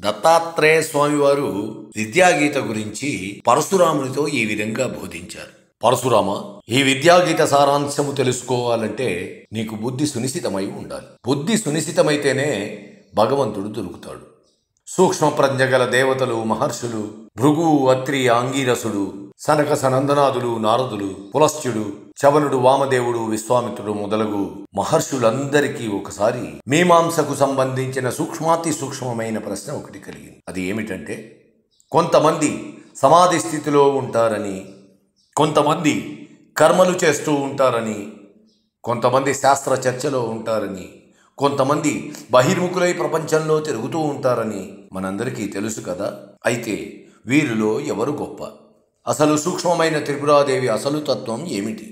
దత్తాత్రేయ స్వామివారు విద్యాగీత గురించి పరశురామునితో ఈ విధంగా బోధించారు. పరశురామ, ఈ విద్యాగీత సారాంశము తెలుసుకోవాలంటే నీకు బుద్ధి సునిశితమై ఉండాలి. బుద్ధి సునిశితమైతేనే భగవంతుడు దొరుకుతాడు. సూక్ష్మ ప్రజ్ఞ గల దేవతలు, మహర్షులు, భృగు, అత్రి, ఆంగీరసుడు, సనక సనందనాదులు, నారదులు, పులస్త్యుడు, చవనుడు, వామదేవుడు, విశ్వామిత్రుడు మొదలగు మహర్షులందరికీ ఒకసారి మీమాంసకు సంబంధించిన సూక్ష్మాతి సూక్ష్మమైన ప్రశ్న ఒకటి కలిగింది. అది ఏమిటంటే, కొంతమంది సమాధి స్థితిలో ఉంటారని, కొంతమంది కర్మలు చేస్తూ ఉంటారని, కొంతమంది శాస్త్ర చర్చలో ఉంటారని, కొంతమంది బహిర్ముఖులై ప్రపంచంలో తిరుగుతూ ఉంటారని మనందరికీ తెలుసు కదా. అయితే వీరిలో ఎవరు గొప్ప? అసలు సూక్ష్మమైన త్రిపురాదేవి అసలు తత్వం ఏమిటి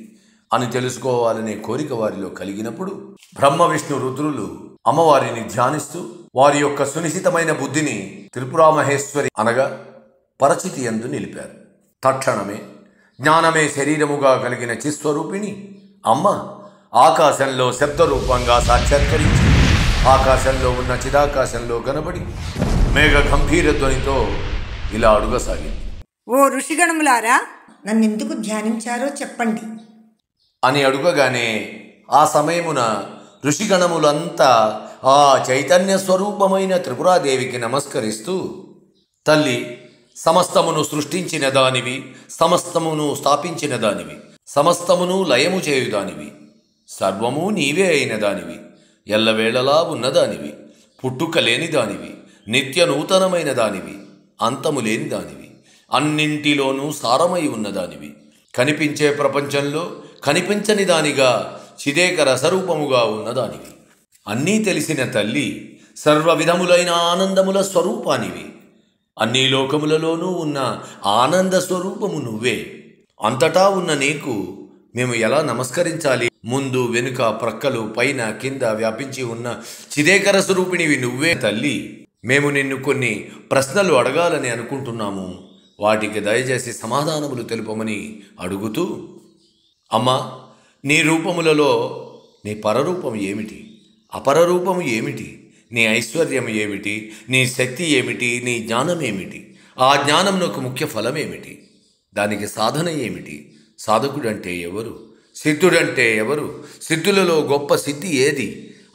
అని తెలుసుకోవాలనే కోరిక వారిలో కలిగినప్పుడు బ్రహ్మ, విష్ణు, రుద్రులు అమ్మవారిని ధ్యానిస్తూ వారి యొక్క సునిశితమైన బుద్ధిని త్రిపురామహేశ్వరి అనగా పరచితి యందు నిలిపారు. తక్షణమే జ్ఞానమే శరీరముగా కలిగిన చిస్వరూపిణి అమ్మ ఆకాశంలో శబ్దరూపంగా సాక్షాత్కరించి ఆకాశంలో ఉన్న చిదాకాశంలో కనబడి మేఘ గంభీర ధ్వనితో ఇలా అడుగసాగింది. ఓ ఋషిగణములారా, నన్నెందుకు ధ్యానించారో చెప్పండి అని అడుగగానే ఆ సమయమున ఋషిగణములంతా ఆ చైతన్య స్వరూపమైన త్రిపురాదేవికి నమస్కరిస్తూ, తల్లి, సమస్తమును సృష్టించిన దానివి, సమస్తమును స్థాపించిన దానివి, సమస్తమును లయము చేయుదానివి, సర్వము నీవే అయిన దానివి, ఎల్లవేళలా ఉన్నదానివి, పుట్టుక లేని దానివి, నిత్య నూతనమైన దానివి, అంతము లేని దానివి, అన్నింటిలోనూ సారమై ఉన్నదానివి, కనిపించే ప్రపంచంలో కనిపించని దానిగా చిదేక రసరూపముగా ఉన్నదానివి, అన్నీ తెలిసిన తల్లి, సర్వ విధములైన ఆనందముల స్వరూపానివి, అన్ని లోకములలోనూ ఉన్న ఆనంద స్వరూపము నువ్వే. అంతటా ఉన్న నీకు మేము ఎలా నమస్కరించాలి? ముందు, వెనుక, ప్రక్కలు, పైన, కింద వ్యాపించి ఉన్న చిదేకర స్వరూపిణివి నువ్వే తల్లి. మేము నిన్ను కొన్ని ప్రశ్నలు అడగాలని అనుకుంటున్నాము. వాటికి దయచేసి సమాధానములు తెలుపమని అడుగుతూ, అమ్మా, నీ రూపములలో నీ పరరూపం ఏమిటి? అపరరూపము ఏమిటి? నీ ఐశ్వర్యం ఏమిటి? నీ శక్తి ఏమిటి? నీ జ్ఞానం ఏమిటి? ఆ జ్ఞానంకు ముఖ్య ఫలం ఏమిటి? దానికి సాధన ఏమిటి? సాధకుడంటే ఎవరు? సిద్ధుడంటే ఎవరు? సిద్ధులలో గొప్ప సిద్ధి ఏది?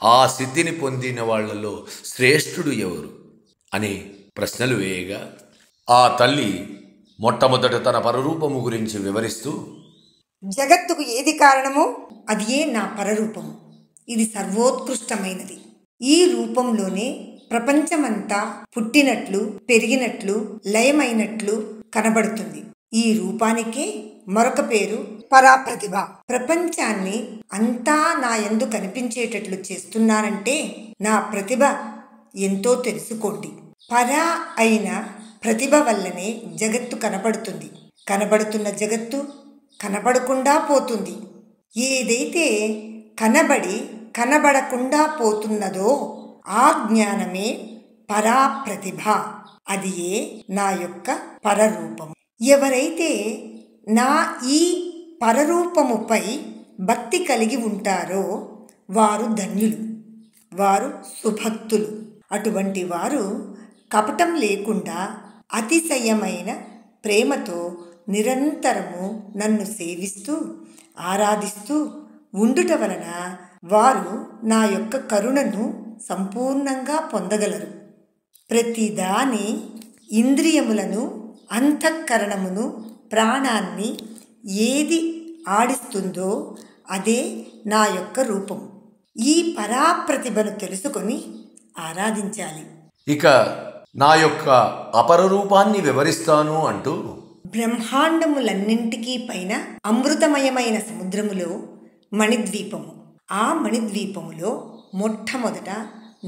ఆ సిద్ధిని పొందిన వాళ్లలో శ్రేష్ఠుడు ఎవరు అని ప్రశ్నలు వేయగా ఆ తల్లి మొట్టమొదట తన పరరూపము గురించి వివరిస్తూ, జగత్తుకు ఏది కారణమో అది ఏ నా పరరూపము. ఇది సర్వోత్కృష్టమైనది. ఈ రూపంలోనే ప్రపంచమంతా పుట్టినట్లు, పెరిగినట్లు, లయమైనట్లు కనబడుతుంది. ఈ రూపానికే మరొక పేరు పరాప్రతిభ. ప్రపంచాన్ని అంతా నా యందు కనిపించేటట్లు చేస్తున్నానంటే నా ప్రతిభ ఎంతో తెలుసుకోండి. పరా అయిన ప్రతిభ వల్లనే జగత్తు కనబడుతుంది. కనబడుతున్న జగత్తు కనబడకుండా పోతుంది. ఏదైతే కనబడి కనబడకుండా పోతున్నదో ఆ జ్ఞానమే పరాప్రతిభ. అది ఏ నా యొక్క పరరూపము. ఎవరైతే నా ఈ పరరూపముపై భక్తి కలిగి ఉంటారో వారు ధన్యులు, వారు సుభక్తులు. అటువంటి వారు కపటం లేకుండా అతిశయమైన ప్రేమతో నిరంతరము నన్ను సేవిస్తూ ఆరాధిస్తూ ఉండుట వలన వారు నా యొక్క కరుణను సంపూర్ణంగా పొందగలరు. ప్రతిదాని ఇంద్రియములను, అంతఃకరణమును, ప్రాణాన్ని ఏది ఆడిస్తుందో అదే నా యొక్క రూపం. ఈ పరాప్రతిభను తెలుసుకొని ఆరాధించాలి. ఇక నా యొక్క అపరరూపాన్ని వివరిస్తాను అంటూ, బ్రహ్మాండములన్నింటికీ పైన అమృతమయమైన సముద్రములో మణిద్వీపము. ఆ మణిద్వీపములో మొట్టమొదట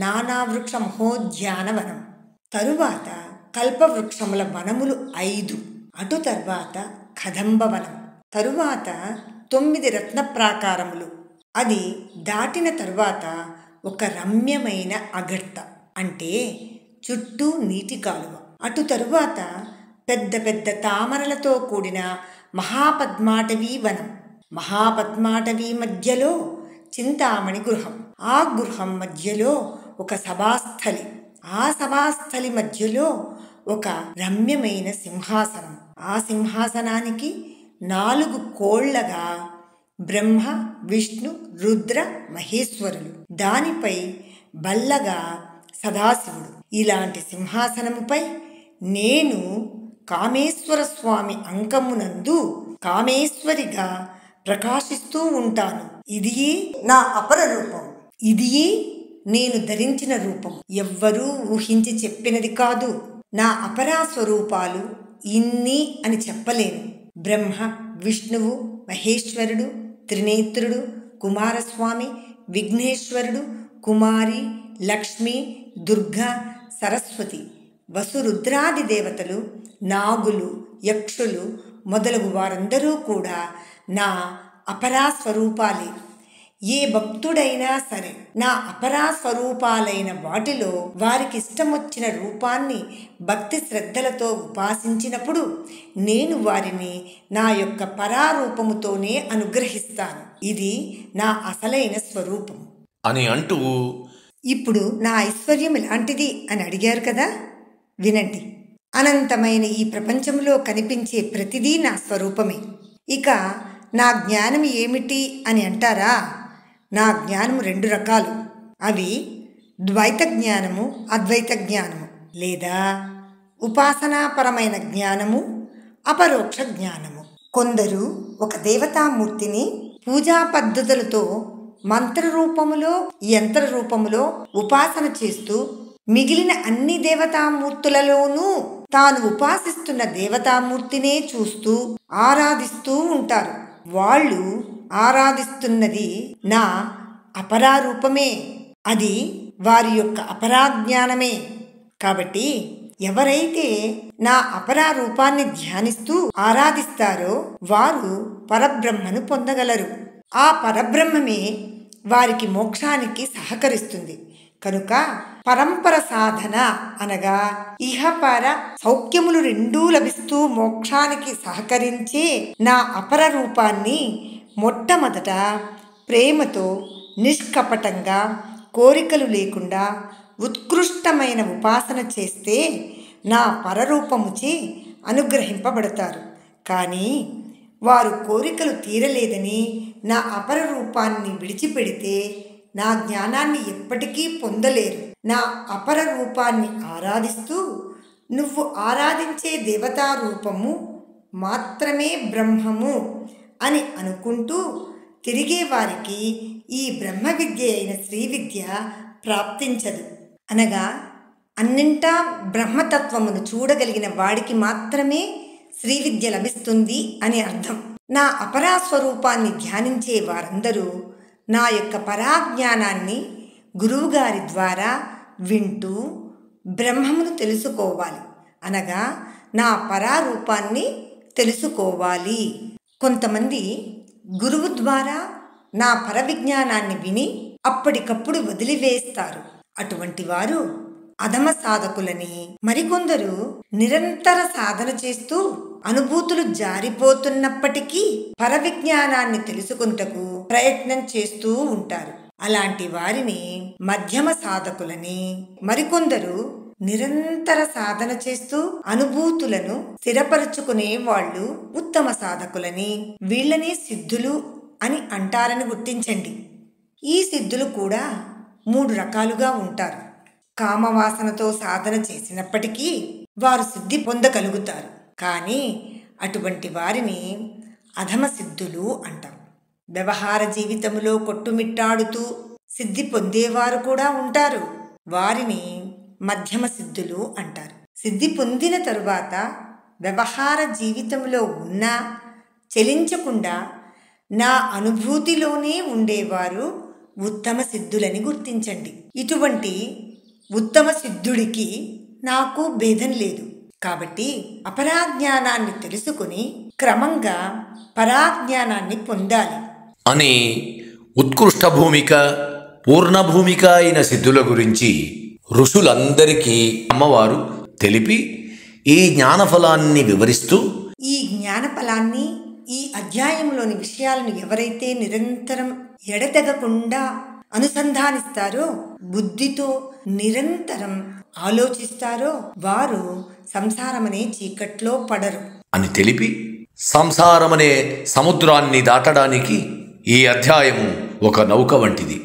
నానావృక్ష మహోద్యానవనం, తరువాత కల్పవృక్షముల వనములు 5, అటు తర్వాత కదంబవనం, తరువాత 9 రత్న ప్రాకారములు. అది దాటిన తరువాత ఒక రమ్యమైన అగర్త, అంటే చుట్టూ నీటి కాలువ. అటు తరువాత పెద్ద పెద్ద తామరలతో కూడిన మహాపద్మాటవీ వనం. మహాపద్మాటవీ మధ్యలో చింతామణి గృహం. ఆ గృహం మధ్యలో ఒక సభాస్థలి. ఆ సభాస్థలి మధ్యలో ఒక రమ్యమైన సింహాసనం. ఆ సింహాసనానికి 4 కోళ్లగా బ్రహ్మ, విష్ణు, రుద్ర, మహేశ్వరులు, దానిపై బల్లగా సదాశివుడు. ఇలాంటి సింహాసనముపై నేను కామేశ్వర స్వామి అంకమునందు కామేశ్వరిగా ప్రకాశిస్తూ ఉంటాను. ఇదియే నా అపర రూపం. ఇదియే నేను ధరించిన రూపం. ఎవ్వరూ ఊహించి చెప్పినది కాదు. నా అపరా స్వరూపాలు ఇన్ని అని చెప్పలేను. బ్రహ్మ, విష్ణువు, మహేశ్వరుడు, త్రినేత్రుడు, కుమారస్వామి, విఘ్నేశ్వరుడు, కుమారి, లక్ష్మి, దుర్గా, సరస్వతి, వసురుద్రాది దేవతలు, నాగులు, యక్షులు మొదలగు వారందరూ కూడా నా అపరా స్వరూపాలే. ఏ భక్తుడైనా సరే నా అపరా స్వరూపాలైన వాటిలో వారికి ఇష్టమొచ్చిన రూపాన్ని భక్తి శ్రద్ధలతో ఉపాసించినప్పుడు నేను వారిని నా యొక్క పరారూపముతోనే అనుగ్రహిస్తాను. ఇది నా అసలైన స్వరూపం అని అంటూ, ఇప్పుడు నా ఐశ్వర్యం ఎలాంటిది అని అడిగారు కదా, వినండి. అనంతమైన ఈ ప్రపంచంలో కనిపించే ప్రతిదీ నా స్వరూపమే. ఇక నా జ్ఞానం ఏమిటి అని అంటారా? నా జ్ఞానము 2 రకాలు. అవి ద్వైత జ్ఞానము, అద్వైత జ్ఞానము, లేదా ఉపాసనాపరమైన జ్ఞానము, అపరోక్ష జ్ఞానము. కొందరు ఒక దేవతామూర్తిని పూజా పద్ధతులతో మంత్రరూపములో, యంత్ర రూపములో ఉపాసన చేస్తూ మిగిలిన అన్ని దేవతామూర్తులలోనూ తాను ఉపాసిస్తున్న దేవతామూర్తినే చూస్తూ ఆరాధిస్తూ ఉంటారు. వాళ్ళు ఆరాధిస్తున్నది నా అపరారూపమే. అది వారి యొక్క అపరాజ్ఞానమే. కాబట్టి ఎవరైతే నా అపరారూపాన్ని ధ్యానిస్తూ ఆరాధిస్తారో వారు పరబ్రహ్మను పొందగలరు. ఆ పరబ్రహ్మమే వారికి మోక్షానికి సహకరిస్తుంది. కనుక పరంపర సాధన అనగా ఇహపర సౌఖ్యములు 2 లభిస్తూ మోక్షానికి సహకరించే నా అపర రూపాన్ని మొట్టమొదట ప్రేమతో, నిష్కపటంగా, కోరికలు లేకుండా ఉత్కృష్టమైన ఉపాసన చేస్తే నా పరరూపముచే అనుగ్రహింపబడతారు. కానీ వారు కోరికలు తీరలేదని నా అపర రూపాన్ని విడిచిపెడితే నా జ్ఞానాన్ని ఎప్పటికీ పొందలేరు. నా అపర రూపాన్ని ఆరాధిస్తూ నువ్వు ఆరాధించే దేవతా రూపము మాత్రమే బ్రహ్మము అని అనుకుంటూ తిరిగే వారికి ఈ బ్రహ్మ విద్య అయిన శ్రీ విద్య ప్రాప్తించదు. అనగా అన్నింటా బ్రహ్మతత్వమును చూడగలిగిన వాడికి మాత్రమే శ్రీ విద్య లభిస్తుంది అని అర్థం. నా అపరాస్వరూపాన్ని ధ్యానించే వారందరూ నా యొక్క పరాజ్ఞానాన్ని గురువుగారి ద్వారా వింటూ బ్రహ్మమును తెలుసుకోవాలి. అనగా నా పరారూపాన్ని తెలుసుకోవాలి. కొంతమంది గురువు ద్వారా నా పరవిజ్ఞానాన్ని విని అప్పటికప్పుడు వదిలివేస్తారు. అటువంటి వారు అధమ సాధకులని. మరికొందరు నిరంతర సాధన చేస్తూ అనుభూతులు జారిపోతున్నప్పటికీ పరవిజ్ఞానాన్ని తెలుసుకుంటకు ప్రయత్నం చేస్తూ ఉంటారు. అలాంటి వారిని మధ్యమ సాధకులని. మరికొందరు నిరంతర సాధన చేస్తూ అనుభూతులను స్థిరపరుచుకునే వాళ్ళు ఉత్తమ సాధకులని. వీళ్ళనే సిద్ధులు అని అంటారని గుర్తించండి. ఈ సిద్ధులు కూడా 3 రకాలుగా ఉంటారు. కామవాసనతో సాధన చేసినప్పటికీ వారు సిద్ధి పొందగలుగుతారు. కానీ అటువంటి వారిని అధమ సిద్ధులు అంటారు. వ్యవహార జీవితంలో కొట్టుమిట్టాడుతూ సిద్ధి పొందేవారు కూడా ఉంటారు. వారిని మధ్యమ సిద్ధులు అంటారు. సిద్ధి పొందిన తరువాత వ్యవహార జీవితంలో ఉన్నా చలించకుండా నా అనుభూతిలోనే ఉండేవారు ఉత్తమ సిద్ధులని గుర్తించండి. ఇటువంటి ఉత్తమ సిద్ధుడికి నాకు భేదం లేదు. కాబట్టి అపరాజ్ఞానాన్ని తెలుసుకుని క్రమంగా పరాజ్ఞానాన్ని పొందాలి అని ఉత్కృష్ట భూమిక, పూర్ణ భూమిక అయిన సిద్ధుల గురించి ఋషులందరికీ అమ్మవారు తెలిపి ఈ జ్ఞానఫలాన్ని వివరిస్తూ, ఈ జ్ఞానఫలాన్ని, ఈ అధ్యాయంలోని విషయాలను ఎవరైతే నిరంతరం ఎడతెగకుండా అనుసంధానిస్తారో, బుద్ధితో నిరంతరం ఆలోచిస్తారో వారు సంసారమనే చీకట్లో పడరు అని తెలిపి సంసారమనే సముద్రాన్ని దాటడానికి ఈ అధ్యాయము ఒక నౌక వంటిది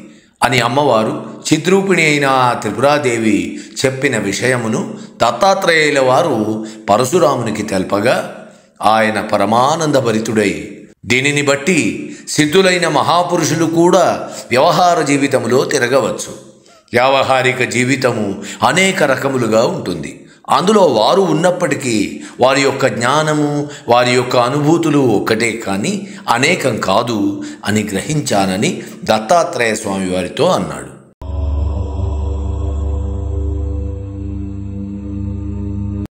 అని అమ్మవారు చిద్రూపిణి అయిన త్రిపురాదేవి చెప్పిన విషయమును దత్తాత్రేయుల వారు పరశురామునికి తెల్పగా ఆయన పరమానందభరితుడై దీనిని బట్టి సిద్ధులైన మహాపురుషులు కూడా వ్యవహార జీవితంలో తిరగవచ్చు. వ్యావహారిక జీవితము అనేక రకములుగా ఉంటుంది. అందులో వారు ఉన్నప్పటికీ వారి యొక్క జ్ఞానము, వారి యొక్క అనుభూతులు ఒక్కటే కానీ అనేకం కాదు అని గ్రహించానని దత్తాత్రేయ స్వామి వారితో అన్నాడు.